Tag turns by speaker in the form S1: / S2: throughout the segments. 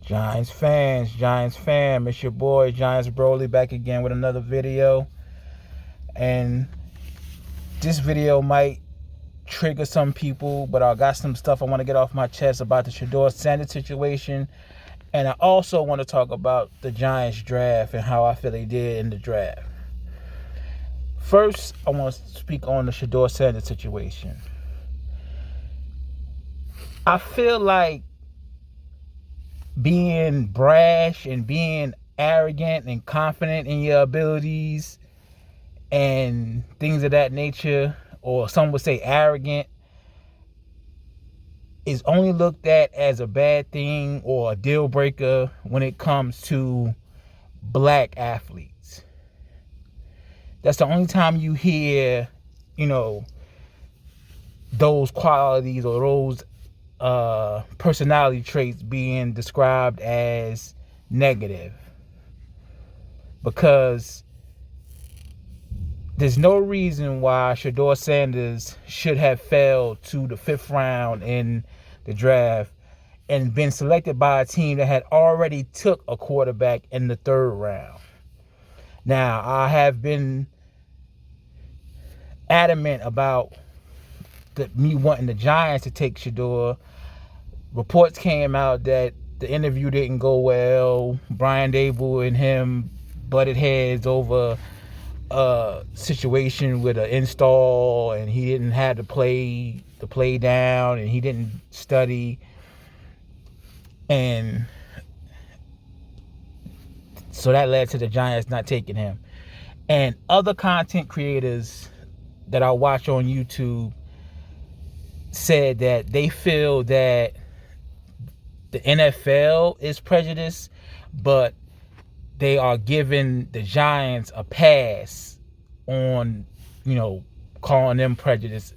S1: Giants fam, it's your boy Giants Broly back again with another video. And this video might trigger some people, but I got some stuff I want to get off my chest about the Shedeur Sanders situation. And I also want to talk about the Giants draft and how I feel they did in the draft. First, I want to speak on the Shedeur Sanders situation. I feel like being brash and being arrogant and confident in your abilities and things of that nature, or some would say arrogant, is only looked at as a bad thing or a deal breaker when it comes to black athletes. That's the only time you hear, those qualities or those personality traits being described as negative, because there's no reason why Shedeur Sanders should have fell to the 5th round in the draft and been selected by a team that had already took a quarterback in the 3rd round. Now, I have been adamant about me wanting the Giants to take Shedeur. Reports came out that the interview didn't go well. Brian Dable and him butted heads over a situation with an install, and he didn't have the play down, and he didn't study, and so that led to the Giants not taking him. And other content creators that I watch on YouTube said that they feel that the NFL is prejudiced, but they are giving the Giants a pass on, calling them prejudiced,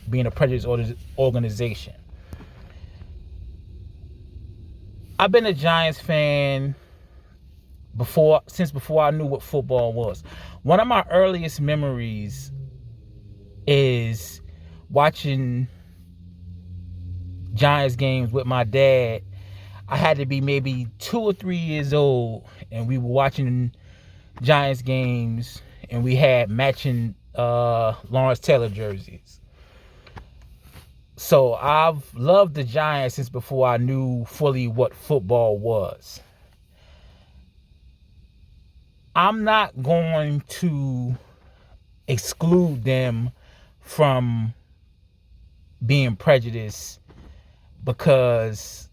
S1: being a prejudiced organization. I've been a Giants fan since before I knew what football was. One of my earliest memories is watching Giants games with my dad. I had to be maybe 2 or 3 years old, and we were watching Giants games, and we had matching Lawrence Taylor jerseys. So I've loved the Giants since before I knew fully what football was. I'm not going to exclude them from being prejudiced, because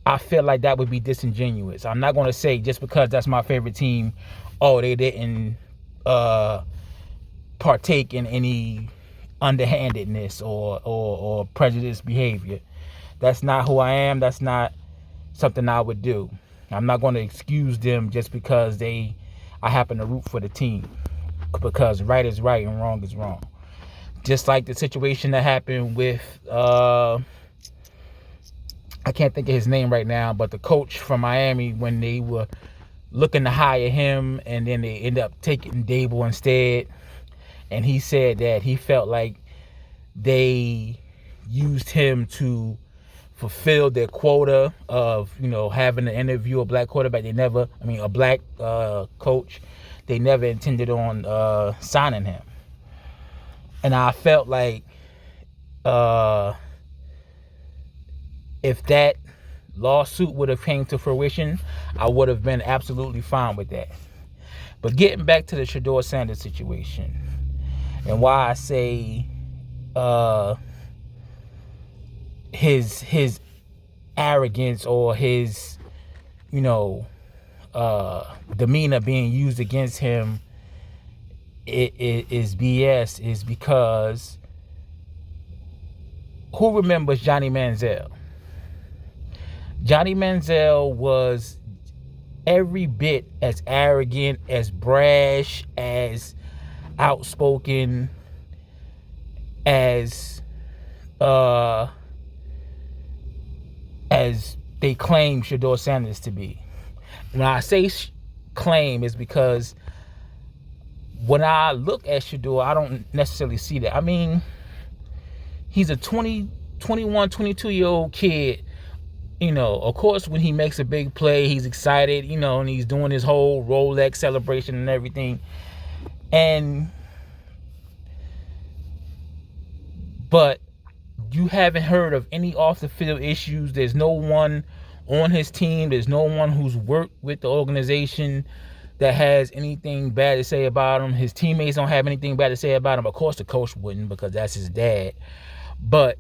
S1: I feel like that would be disingenuous. I'm not going to say just because that's my favorite team, they didn't partake in any underhandedness or prejudiced behavior. That's not who I am. That's not something I would do. I'm not going to excuse them just because I happen to root for the team, because right is right and wrong is wrong. Just like the situation that happened with I can't think of his name right now, but the coach from Miami, when they were looking to hire him, and then they ended up taking Dable instead. And he said that he felt like they used him to fulfill their quota of, having to interview a black quarterback. A black coach. They never intended on signing him. And I felt like if that lawsuit would have came to fruition, I would have been absolutely fine with that. But getting back to the Shedeur Sanders situation, and why I say his arrogance or his demeanor being used against him is BS, is because who remembers Johnny Manziel? Johnny Manziel was every bit as arrogant, as brash, as outspoken as they claim Shedeur Sanders to be. When I say claim, is because when I look at Shedeur, I don't necessarily see that. I mean, he's a 21, 22-year-old kid Of course, when he makes a big play, he's excited, and he's doing his whole Rolex celebration and everything. But you haven't heard of any off the field issues. There's no one on his team. There's no one who's worked with the organization that has anything bad to say about him. His teammates don't have anything bad to say about him. Of course, the coach wouldn't, because that's his dad. But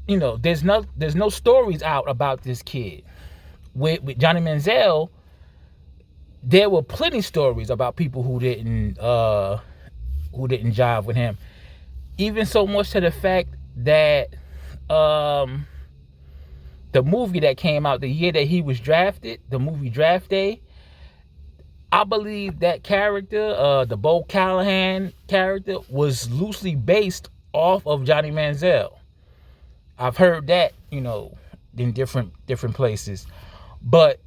S1: there's no stories out about this kid. With Johnny Manziel, there were plenty stories about people who didn't jive with him. Even so much to the fact that the movie that came out the year that he was drafted, the movie Draft Day, I believe that character, the Bo Callahan character, was loosely based off of Johnny Manziel. I've heard that, in different places. But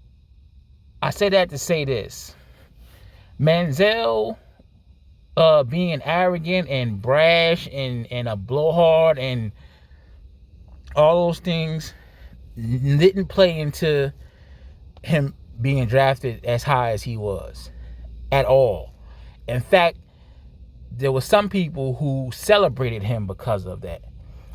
S1: I say that to say this. Manziel being arrogant and brash and a blowhard and all those things didn't play into him being drafted as high as he was at all. In fact, there were some people who celebrated him because of that.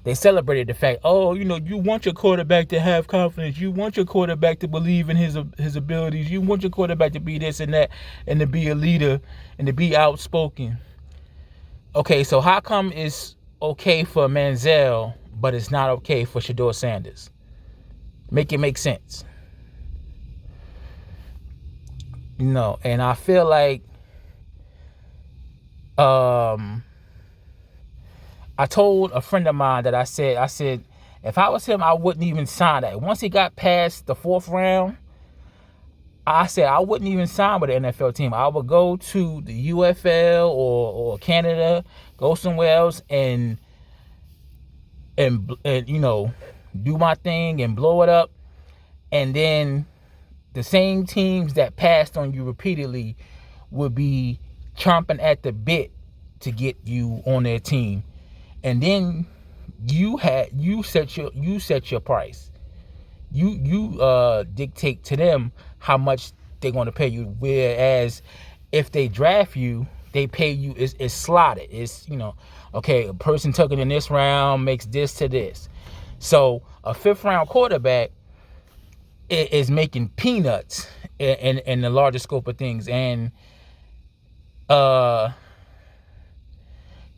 S1: They celebrated the fact, you want your quarterback to have confidence. You want your quarterback to believe in his abilities. You want your quarterback to be this and that and to be a leader and to be outspoken. Okay, so how come it's okay for Manziel, but it's not okay for Shedeur Sanders? Make it make sense. And I feel like I told a friend of mine that I said, if I was him, I wouldn't even sign that. Once he got past the 4th round, I said I wouldn't even sign with the NFL team. I would go to the UFL or Canada, go somewhere else and do my thing and blow it up. And then the same teams that passed on you repeatedly would be chomping at the bit to get you on their team. And then you set your price. You dictate to them how much they're going to pay you. Whereas if they draft you, they pay you. It's slotted. It's okay. A person taken in this round makes this to this. So a 5th round quarterback is making peanuts in the larger scope of things. And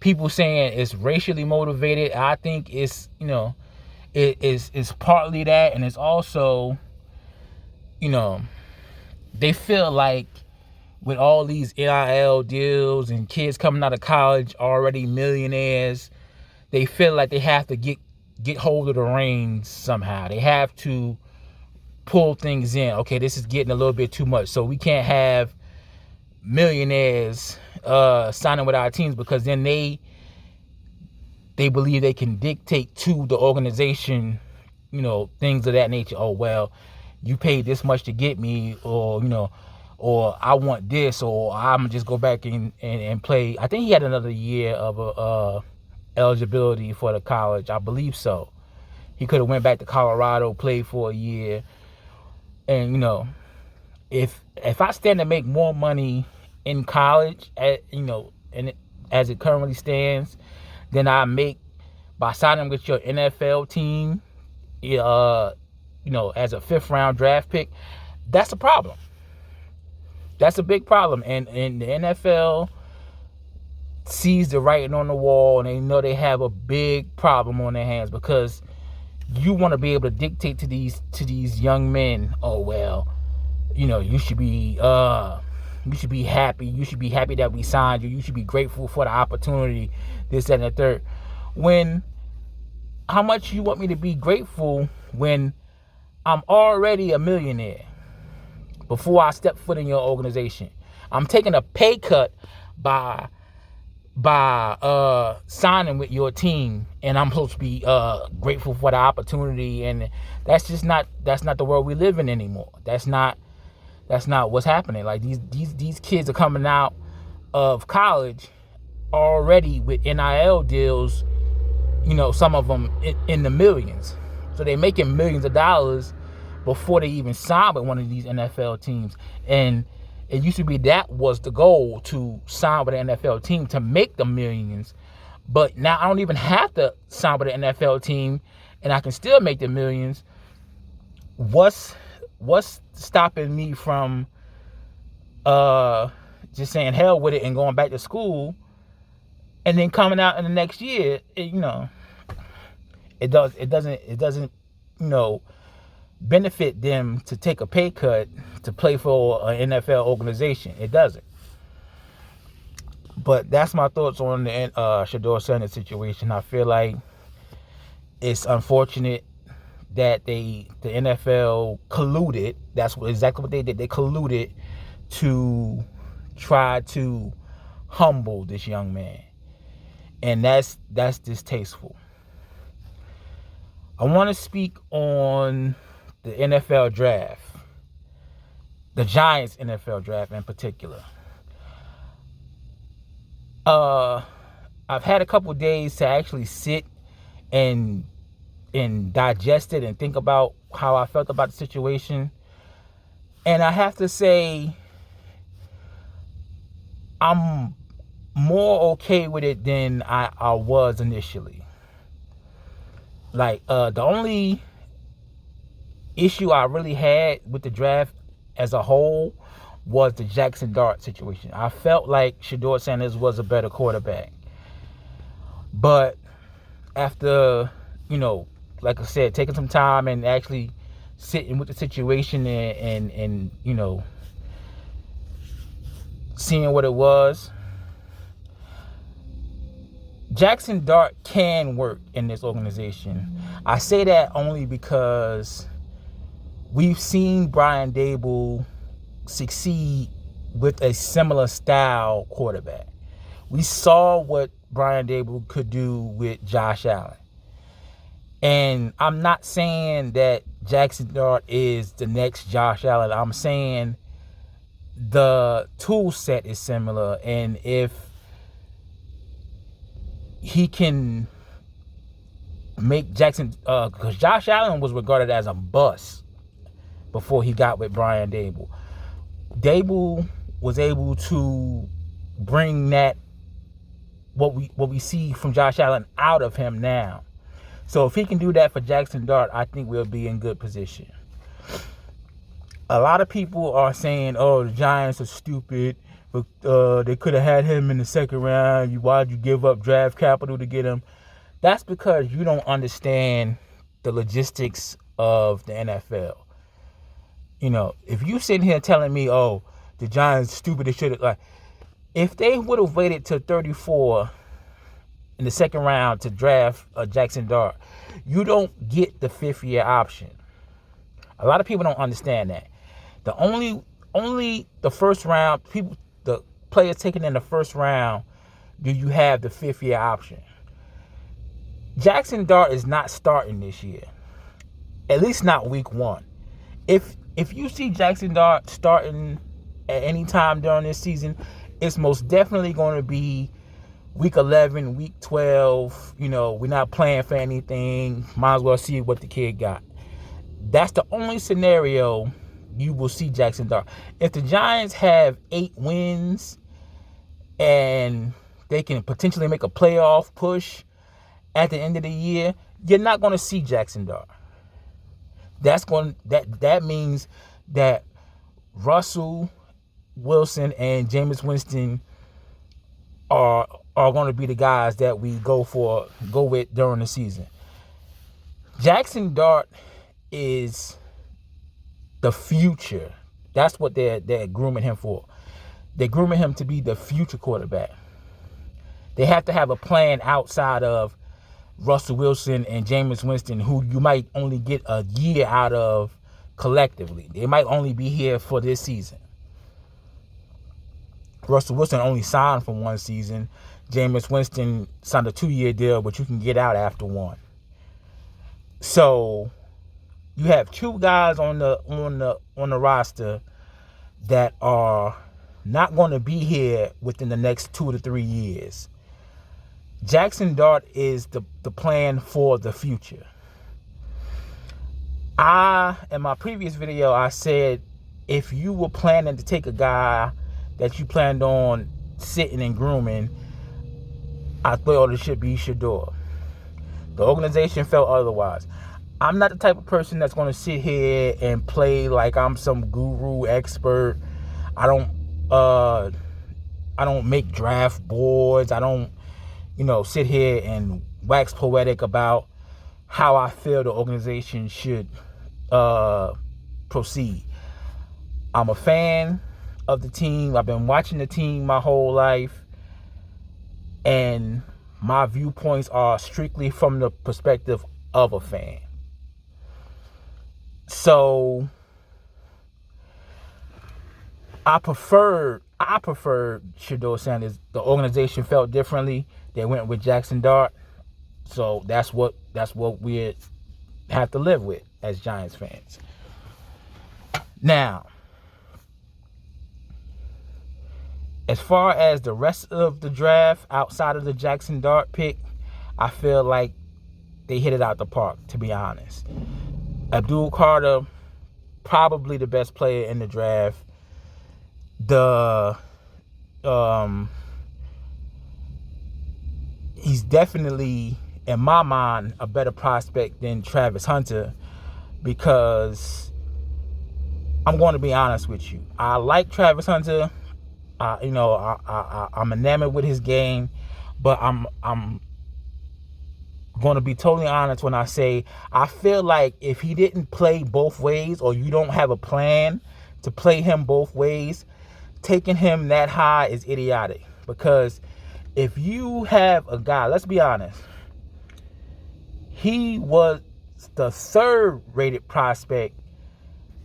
S1: people saying it's racially motivated. I think it's it's partly that, and it's also they feel like with all these NIL deals and kids coming out of college already millionaires, they feel like they have to get hold of the reins somehow. They have to pull things in. Okay, this is getting a little bit too much, so we can't have millionaires signing with our teams, because then they believe they can dictate to the organization, things of that nature. Oh, well, you paid this much to get me, or or I want this, or I'm gonna just go back and play. I think he had another year of eligibility for the college. I believe so. He could have went back to Colorado, played for a year, and if I stand to make more money in college, as it currently stands, than I make by signing with your NFL team, as a 5th round draft pick, that's a problem. That's a big problem. And the NFL sees the writing on the wall, and they know they have a big problem on their hands, because you want to be able to dictate to these young men, oh, well, you should be happy. You should be happy that we signed you. You should be grateful for the opportunity, this, that, and the third. How much you want me to be grateful when I'm already a millionaire before I step foot in your organization? I'm taking a pay cut by signing with your team, and I'm supposed to be grateful for the opportunity. And that's not the world we live in anymore. That's not what's happening. Like these kids are coming out of college already with NIL deals, some of them in the millions. So they're making millions of dollars before they even sign with one of these NFL teams. And it used to be that was the goal, to sign with an NFL team to make the millions. But now I don't even have to sign with an NFL team, and I can still make the millions. What's stopping me from just saying hell with it and going back to school, and then coming out in the next year? It doesn't benefit them to take a pay cut to play for an NFL organization. It doesn't. But that's my thoughts on the Shedeur Sanders situation. I feel like it's unfortunate that the NFL colluded. That's exactly what they did. They colluded to try to humble this young man, and that's distasteful. I want to speak on the NFL draft, the Giants NFL draft in particular. I've had a couple of days to actually sit and digest it and think about how I felt about the situation. And I have to say, I'm more okay with it than I was initially. Like, the only issue I really had with the draft as a whole was the Jackson Dart situation. I felt like Shedeur Sanders was a better quarterback. But after, like I said, taking some time and actually sitting with the situation and seeing what it was, Jackson Dart can work in this organization. I say that only because we've seen Brian Daboll succeed with a similar style quarterback. We saw what Brian Daboll could do with Josh Allen. And I'm not saying that Jackson Dart is the next Josh Allen. I'm saying the tool set is similar, and if he can make Jackson, because Josh Allen was regarded as a bust before he got with Brian Daboll. Daboll was able to bring that, what we see from Josh Allen, out of him now. So if he can do that for Jackson Dart, I think we'll be in good position. A lot of people are saying, oh, the Giants are stupid, but they could have had him in the second round. Why'd you give up draft capital to get him? That's because you don't understand the logistics of the NFL. If you sitting here telling me, oh, the Giants stupid, they should have, if they would have waited till 34 in the second round to draft Jackson Dart, you don't get the fifth-year option. A lot of people don't understand that. The only the first round, the players taken in the first round, do you have the fifth-year option. Jackson Dart is not starting this year, at least not week one. If you see Jackson Dart starting at any time during this season, it's most definitely going to be week 11, week 12. We're not playing for anything. Might as well see what the kid got. That's the only scenario you will see Jackson Dart. If the Giants have 8 wins and they can potentially make a playoff push at the end of the year, you're not going to see Jackson Dart. That means that Russell Wilson and Jameis Winston are going to be the guys that we go with during the season. Jackson Dart is the future. That's what they're grooming him for. They're grooming him to be the future quarterback. They have to have a plan outside of Russell Wilson and Jameis Winston, who you might only get a year out of collectively. They might only be here for this season. Russell Wilson only signed for 1 season. Jameis Winston signed a 2-year deal, but you can get out after 1. So you have 2 guys on the roster that are not going to be here within the next 2 to 3 years. Jackson Dart is the plan for the future. In my previous video, I said if you were planning to take a guy that you planned on sitting and grooming, I thought it should be Shador. The organization felt otherwise. I'm not the type of person that's going to sit here and play like I'm some guru expert. I don't make draft boards. I don't, sit here and wax poetic about how I feel the organization should proceed. I'm a fan of the team. I've been watching the team my whole life, and my viewpoints are strictly from the perspective of a fan. So I preferred Shador Sanders. The organization felt differently. They went with Jackson Dart. So that's what we have to live with as Giants fans. Now, as far as the rest of the draft outside of the Jackson Dart pick, I feel like they hit it out the park, to be honest. Abdul Carter, probably the best player in the draft. He's definitely, in my mind, a better prospect than Travis Hunter, because I'm going to be honest with you. I like Travis Hunter. I'm enamored with his game, but I'm going to be totally honest when I say I feel like if he didn't play both ways, or you don't have a plan to play him both ways, taking him that high is idiotic. Because if you have a guy, let's be honest, he was the third rated prospect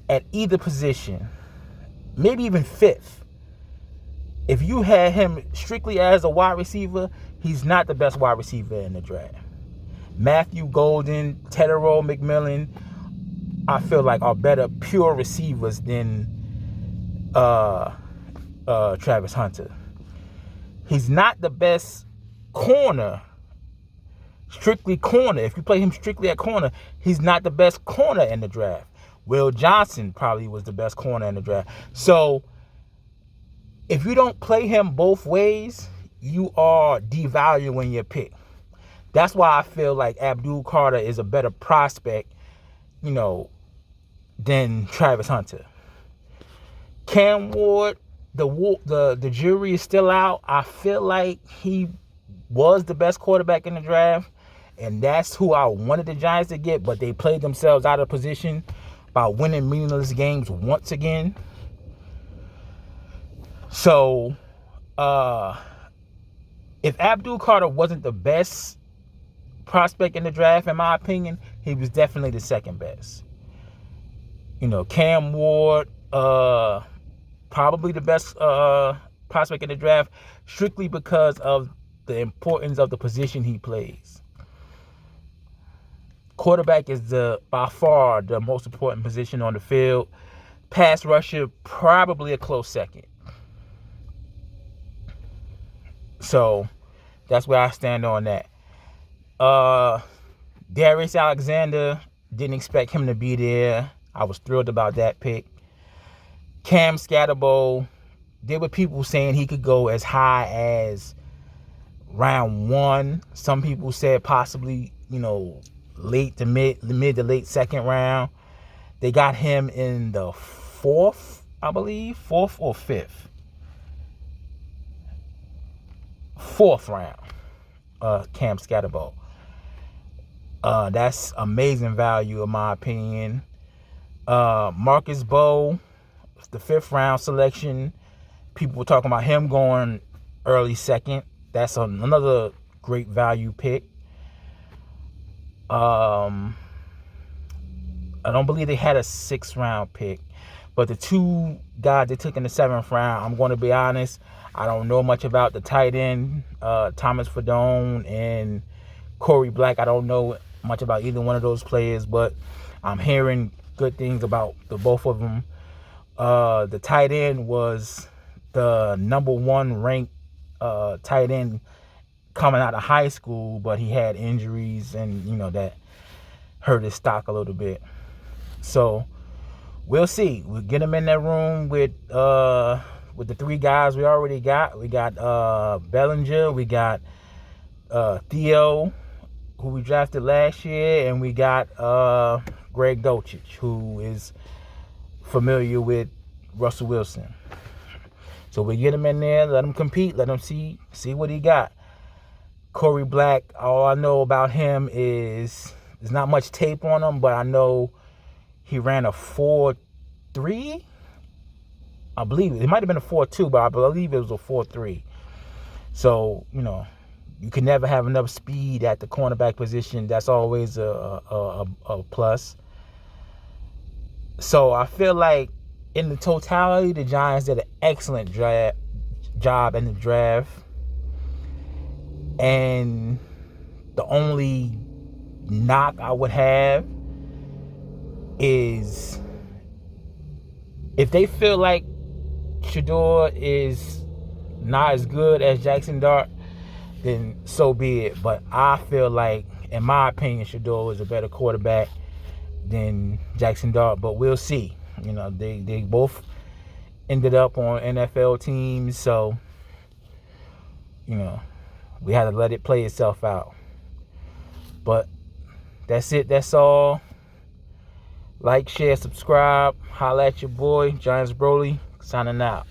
S1: at either position, maybe even fifth. If you had him strictly as a wide receiver, he's not the best wide receiver in the draft. Matthew Golden, Tedero McMillan, I feel like are better pure receivers than Travis Hunter. He's not the best corner, strictly corner. If you play him strictly at corner, he's not the best corner in the draft. Will Johnson probably was the best corner in the draft. So if you don't play him both ways, you are devaluing your pick. That's why I feel like Abdul Carter is a better prospect, than Travis Hunter. Cam Ward, the jury is still out. I feel like he was the best quarterback in the draft, and that's who I wanted the Giants to get, but they played themselves out of position by winning meaningless games once again. So, if Abdul Carter wasn't the best prospect in the draft, in my opinion, he was definitely the second best. Cam Ward, probably the best prospect in the draft, strictly because of the importance of the position he plays. Quarterback is by far the most important position on the field. Pass rusher, probably a close second. So that's where I stand on that. Darius Alexander, didn't expect him to be there. I was thrilled about that pick. Cam Scatterbo, there were people saying he could go as high as round 1. Some people said possibly, mid to late second round. They got him in the 4th, I believe, 4th or 5th. 4th round, Cam Scatterbo. That's amazing value in my opinion. Marcus Bowe, the 5th round selection. People were talking about him going early second. That's another great value pick. I don't believe they had a 6th round pick, but the 2 guys they took in the 7th round, I'm going to be honest, I don't know much about the tight end, Thomas Fadone and Corey Black. I don't know much about either one of those players, but I'm hearing good things about the both of them. The tight end was the number 1 ranked tight end coming out of high school, but he had injuries and that hurt his stock a little bit. So we'll see. We'll get him in that room with the 3 guys we already got. We got Bellinger, we got Theo, who we drafted last year, and we got Greg Dulcich, who is familiar with Russell Wilson. So we get him in there, let him compete, let him see what he got. Corey Black, all I know about him is there's not much tape on him, but I know he ran a 4.3. I believe it might have been a 4.2, but I believe it was a 4.3. So, you can never have enough speed at the cornerback position. That's always a plus. So I feel like in the totality, the Giants did an excellent job in the draft. And the only knock I would have is if they feel like Shedeur is not as good as Jackson Dart, then so be it. But I feel like, in my opinion, Shedeur is a better quarterback than Jackson Dart. But we'll see. They both ended up on NFL teams, so we had to let it play itself out. But that's it. That's all. Like, share, subscribe. Holla at your boy, Giants Broly, signing out.